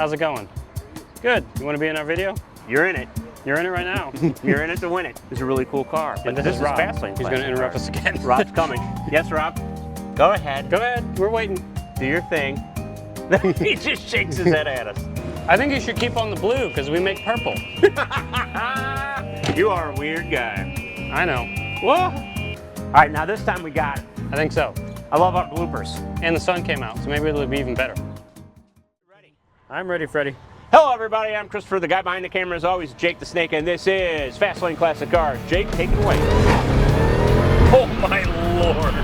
How's it going? Good. You want to be in our video? You're in it. You're in it right now. You're in it to win it. It's a really cool car. But But this is Rob. Fastlane. He's going to interrupt us again. Rob's coming. Yes, Rob. Go ahead. Go ahead. We're waiting. Do your thing. He just shakes his head at us. I think you should keep on the blue because we make purple. You are a weird guy. I know. Whoa. All right, now this time we got it. I think so. I love our bloopers. And the sun came out, so maybe it'll be even better. Ready? I'm ready, Freddie. Hello, everybody. I'm Christopher. The guy behind the camera, as always, Jake the Snake, and this is Fastlane Classic Cars. Jake, take it away. Oh, my Lord.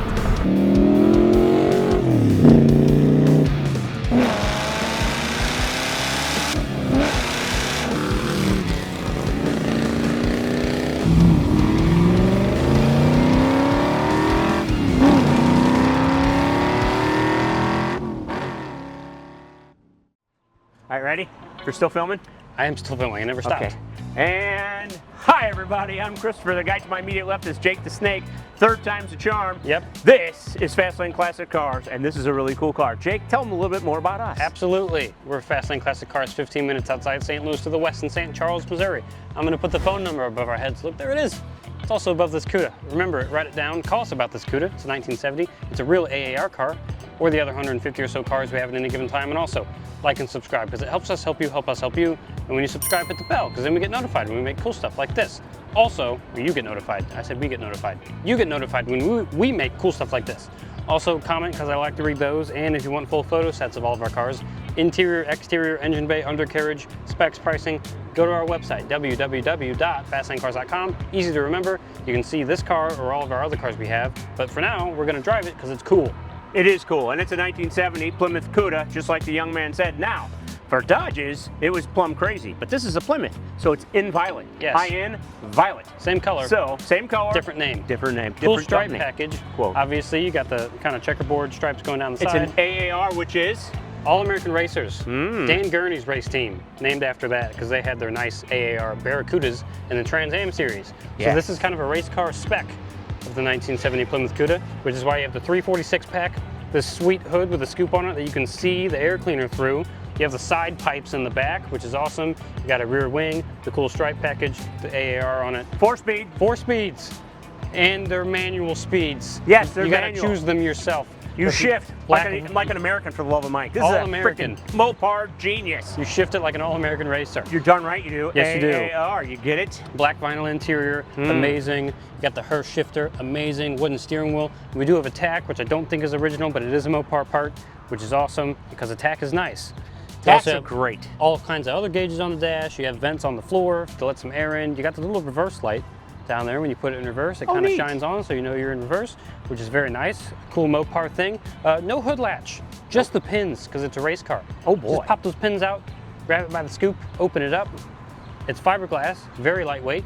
All right, ready? You're still filming? I am still filming. I never stopped. Okay. And hi, everybody. I'm Christopher. The guy to my immediate left is Jake the Snake. Third time's a charm. Yep. This is Fastlane Classic Cars, and this is a really cool car. Jake, tell them a little bit more about us. Absolutely. We're Fastlane Classic Cars, 15 minutes outside St. Louis to the west in St. Charles, Missouri. I'm going to put the phone number above our heads. Look, there it is. It's also above this Cuda. Remember it, write it down. Call us about this Cuda. It's a 1970. It's a real AAR car, or the other 150 or so cars we have at any given time. And also, like and subscribe, because it helps us help you, help us help you. And when you subscribe, hit the bell, because then we get notified when we make cool stuff like this. Also, you get notified. I said we get notified. You get notified when we make cool stuff like this. Also, comment, because I like to read those. And if you want full photo sets of all of our cars, interior, exterior, engine bay, undercarriage, specs, pricing, go to our website, www.fastlanecars.com. Easy to remember. You can see this car or all of our other cars we have. But for now, we're going to drive it because it's cool. It is cool, and it's a 1970 Plymouth Cuda, just like the young man said. Now, for Dodges, it was plum crazy, but this is a Plymouth, so it's in violet. Yes. High-end violet. Same color. So, same color. Different name. Different name. Cool Different stripe name. package. Quote. Obviously, you got the kind of checkerboard stripes going down the It's side. an AAR, which is? All-American Racers. Dan Gurney's race team, named after that because they had their nice AAR Barracudas in the Trans Am series. Yeah. So this is kind of a race car spec of the 1970 Plymouth Cuda, which is why you have the 346 pack, this sweet hood with a scoop on it that you can see the air cleaner through. You have the side pipes in the back, which is awesome. You got a rear wing, the cool stripe package, the AAR on it. 4-speed. 4 speeds. And they're manual speeds. Yes, they're You gotta manual. choose them yourself. You But shift like an American, for the love of Mike. This All-American. is a freaking Mopar genius. You shift it like an all-American racer. You're done right, you do. Yes, you do. AAR, you get it? Black vinyl interior, amazing. You got the Hirsch shifter, amazing. Wooden steering wheel. We do have a tack, which I don't think is original, but it is a Mopar part, which is awesome because the tack is nice. Tacks Also are great. All kinds of other gauges on the dash. You have vents on the floor to let some air in. You got the little reverse light down there. When you put it in reverse, it kind of neat. shines on so you know you're in reverse, which is very nice. Cool Mopar thing. No hood latch, just the pins because it's a race car. Oh boy. Just pop those pins out, grab it by the scoop, open it up. It's fiberglass, very lightweight.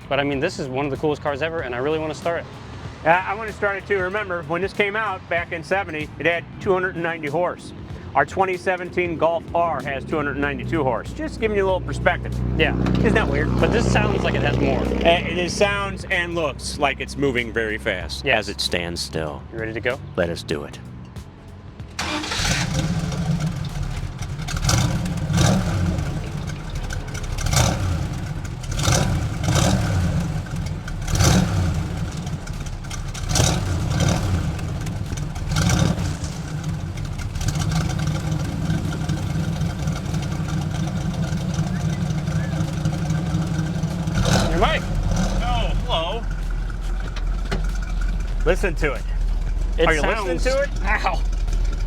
But I mean, this is one of the coolest cars ever, and I really want to start it. I want to start it too. Remember, when this came out back in 70, it had 290 horse. Our 2017 Golf R has 292 horse. Just giving you a little perspective. Yeah, Isn't that weird? but this sounds like it has more. It sounds and looks like it's moving very fast Yes. as it stands still. You ready to go? Let us do it. Your mic. Oh, hello. Listen to it. It Are you sounds, listening to it? Ow.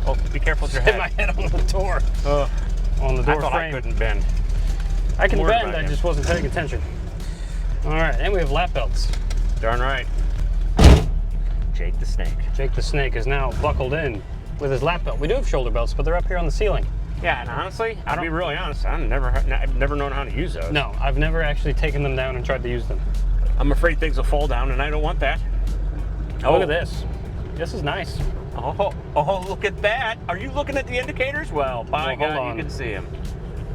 Oh, be careful with your Hit head. my head on the door. On the door I thought frame. I couldn't bend. I can Worried bend, about I you. just wasn't paying attention. All right, and we have lap belts. Darn right. Jake the Snake. Jake the Snake is now buckled in with his lap belt. We do have shoulder belts, but they're up here on the ceiling. Yeah, and honestly, I'll be really honest, I've never known how to use those. No, I've never actually taken them down and tried to use them. I'm afraid things will fall down, and I don't want that. Oh, look at this. This is nice. Oh, look at that. Are you looking at the indicators? Well, by Well, hold God, on. you can see them.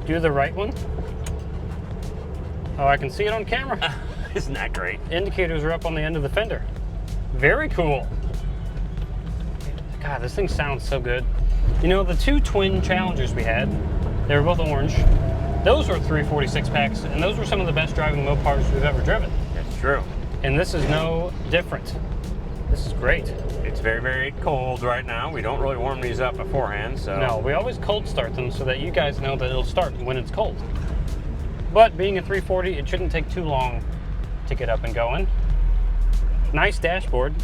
Do the right one. Oh, I can see it on camera. Isn't that great? Indicators are up on the end of the fender. Very cool. God, this thing sounds so good. You know, the two twin Challengers we had, They were both orange. Those were 346 packs, and those were some of the best driving Mopars we've ever driven. That's true. And this is no different. This is great. It's very, very cold right now. We don't really warm these up beforehand, so... No, we always cold start them so that you guys know that it'll start when it's cold. But being a 340, it shouldn't take too long to get up and going. Nice dashboard.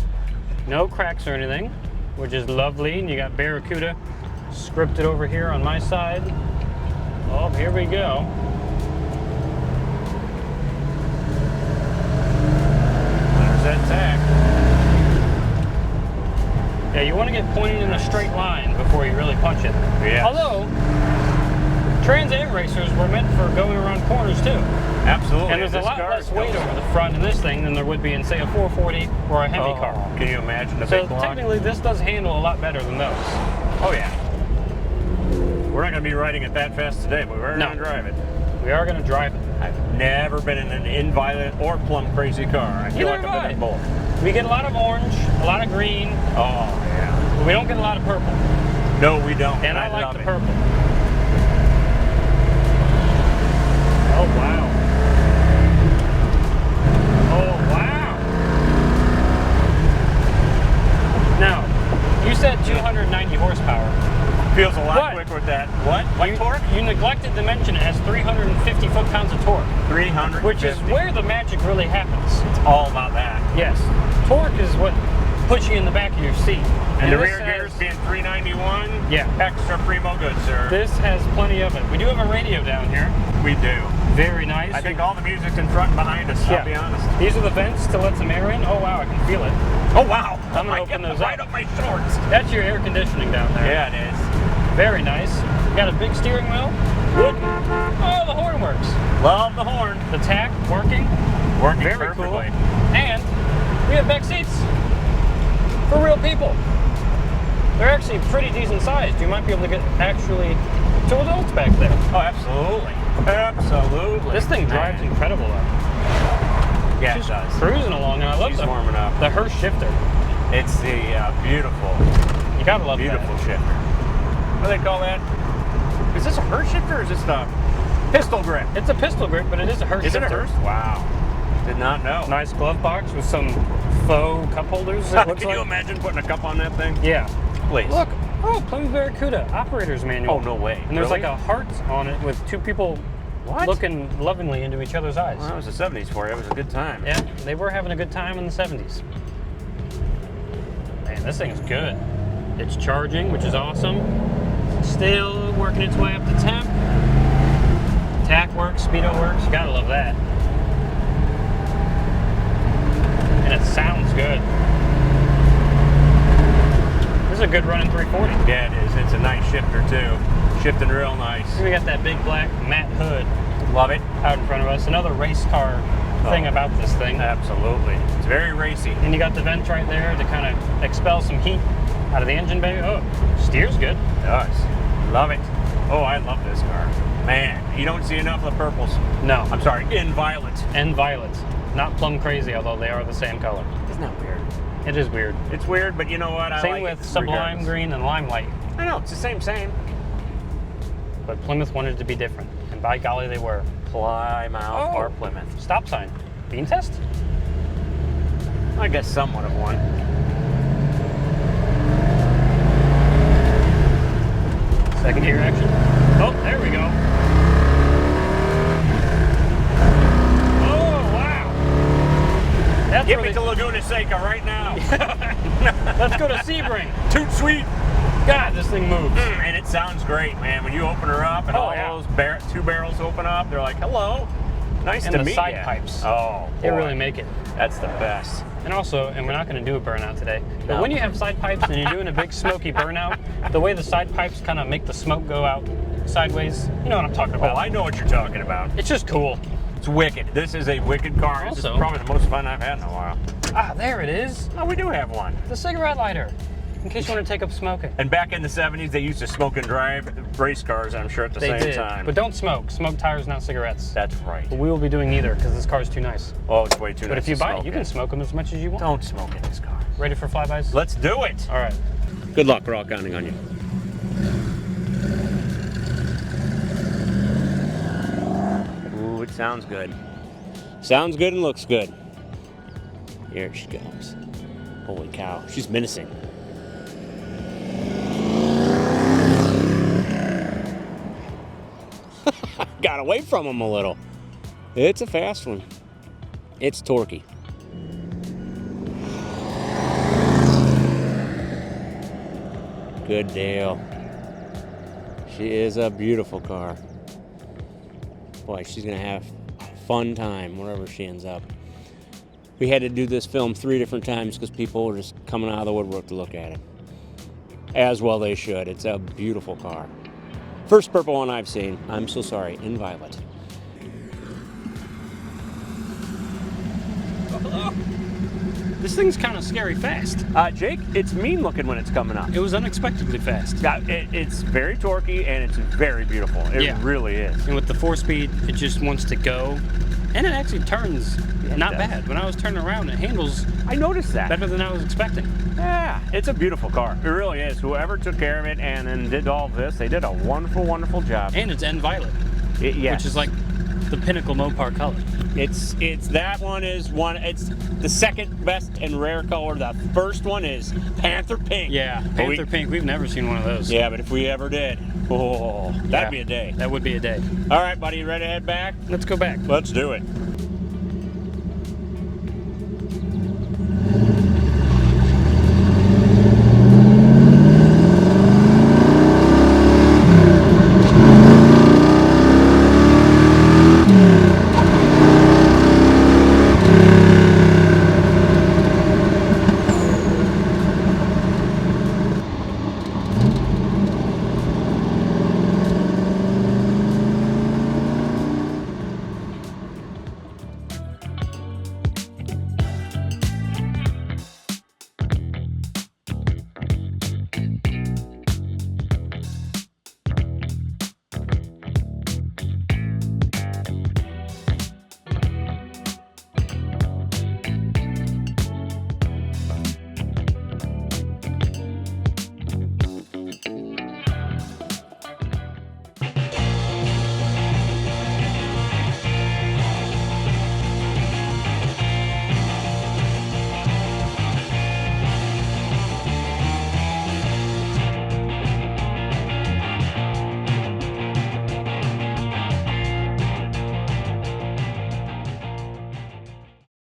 No cracks or anything, which is lovely. And you got Barracuda scripted over here on my side. Oh, here we go. There's that tack. Yeah, you want to get pointed in a straight line before you really punch it. Yes. Although, Trans Am racers were meant for going around corners too. Absolutely. And there's a lot less weight over the front in this thing than there would be in, say, a 440 or a Hemi car. Can you imagine the So big block? technically, this does handle a lot better than those. Oh, yeah. We're not going to be riding it that fast today, but we're going to drive it. We are going to drive it. I've never been in an inviolate or plum crazy car. I feel like I've been in both. We get a lot of orange, a lot of green. Oh, yeah. But we don't get a lot of purple. No, we don't. And I like love the it. purple. Oh, wow. Oh, wow. Now, you said 290 horsepower. Feels a lot What? quicker with that. What? What torque? You neglected to mention it has 350 foot-pounds of torque. 350. Which is where the magic really happens. It's all about that. Yes. Torque is what puts you in the back of your seat. And the this rear gears being 391. Yeah. Extra primo good, sir. This has plenty of it. We do have a radio down here. We do. Very nice. I think all the music's in front and behind us, I'll be honest. These are the vents to let some air in. Oh, wow, I can feel it. Oh, wow. I'm going to open those right up. up my shorts. That's your air conditioning down there. Yeah, it is. Very nice. You got a big steering wheel. Good. Oh, the horn works. Love the horn. The tack working. Working Very perfectly. cool. And we have back seats for real people. They're actually pretty decent sized. You might be able to get actually 2 adults back there. Oh, absolutely. Absolutely. This thing drives incredible though. Yeah, She's it does. cruising along, and I love She's warming up. the Hirsch shifter. It's the beautiful, You gotta love beautiful that. shifter. What do they call that? Is this a Hirsch shifter or is this a pistol grip? It's a pistol grip, but it is a Hirsch Is shifter. it a Hirsch? Wow. Did not know. Nice glove box with some faux cup holders. It looks Can you imagine putting a cup on that thing? Yeah. Please. Look. Oh, Plymouth Barracuda operator's manual. Oh, no way. And there's Really? like a heart on it with 2 people looking lovingly into each other's eyes. Well, that was the 70s for you. It was a good time. Yeah, they were having a good time in the 70s. Man, this thing's good. It's charging, which is awesome. Still working its way up to temp. Tack works, speedo works. You gotta love that. And it sounds good. This is a good running 340. Yeah, it is. It's a nice shifter, too. Shifting real nice. We got that big black matte hood Love it. out in front of us. Another race car thing about this thing. Absolutely. It's very racy. And you got the vent right there to kind of expel some heat out of the engine bay. Oh, steers good. It does. Love it. Oh, I love this car. Man, you don't see enough of the purples. No. I'm sorry, in violet. And violet. Not plum crazy, although they are the same color. Isn't that weird? It is weird. It's weird, but you know what? I Same like with it sublime regardless. green and limelight. I know, it's the same. But Plymouth wanted to be different. And by golly, they were. Plymouth or Plymouth. Stop sign. Beam test? I guess somewhat of one. Second gear action. Oh, there we go. Oh, wow. That's Give really... me to Laguna Seca right now. Let's go to Sebring. Toot sweet. God, this thing moves. And it sounds great, man. When you open her up and all those 2 barrels open up, they're like, hello. Nice And to the meet side ya. pipes. Oh, They boy. really make it. That's the best. And also, and we're not going to do a burnout today, but No. when you have side pipes and you're doing a big smoky burnout, the way the side pipes kind of make the smoke go out sideways, you know what I'm talking Oh, about. I know what you're talking about. It's just cool. It's wicked. This is a wicked car. This is Also- probably the most fun I've had in a while. Ah, there it is. Oh, we do have one. The cigarette lighter, in case you want to take up smoking. And back in the 70s, they used to smoke and drive race cars, I'm sure, at the They same did, time. but don't smoke. Smoke tires, not cigarettes. That's right. But we will be doing neither because this car's too nice. Oh, it's way too But nice if you to buy it, smoke you can in. smoke them as much as you want. Don't smoke in this car. Ready for flybys? Let's do it. All right. Good luck. We're all counting on you. sounds good. Sounds good and looks good. Here she goes. Holy cow, she's menacing. Got away from him a little. It's a fast one. It's torquey. Good deal. She is a beautiful car. Boy, she's gonna have a fun time wherever she ends up. We had to do this film 3 different times because people were just coming out of the woodwork to look at it. As well they should. It's a beautiful car. First purple one I've seen. I'm so sorry, in violet. This thing's kind of scary fast. Jake, it's mean looking when it's coming up. It was unexpectedly fast. It's very torquey and it's very beautiful. It really is. And with the 4-speed, it just wants to go. And it actually turns not does. bad. When I was turning around, it handles I noticed that. better than I was expecting. Yeah, it's a beautiful car. It really is. Whoever took care of it and then did all this, they did a wonderful, wonderful job. And it's end violet, Yes. which is like the pinnacle Mopar color. It's that one is one. It's the second best and rare color. The first one is Panther Pink. Yeah, Panther Pink. We've never seen one of those. Yeah, but if we ever did, that'd be a day. That would be a day. All right, buddy, you ready to head back? Let's go back. Let's do it.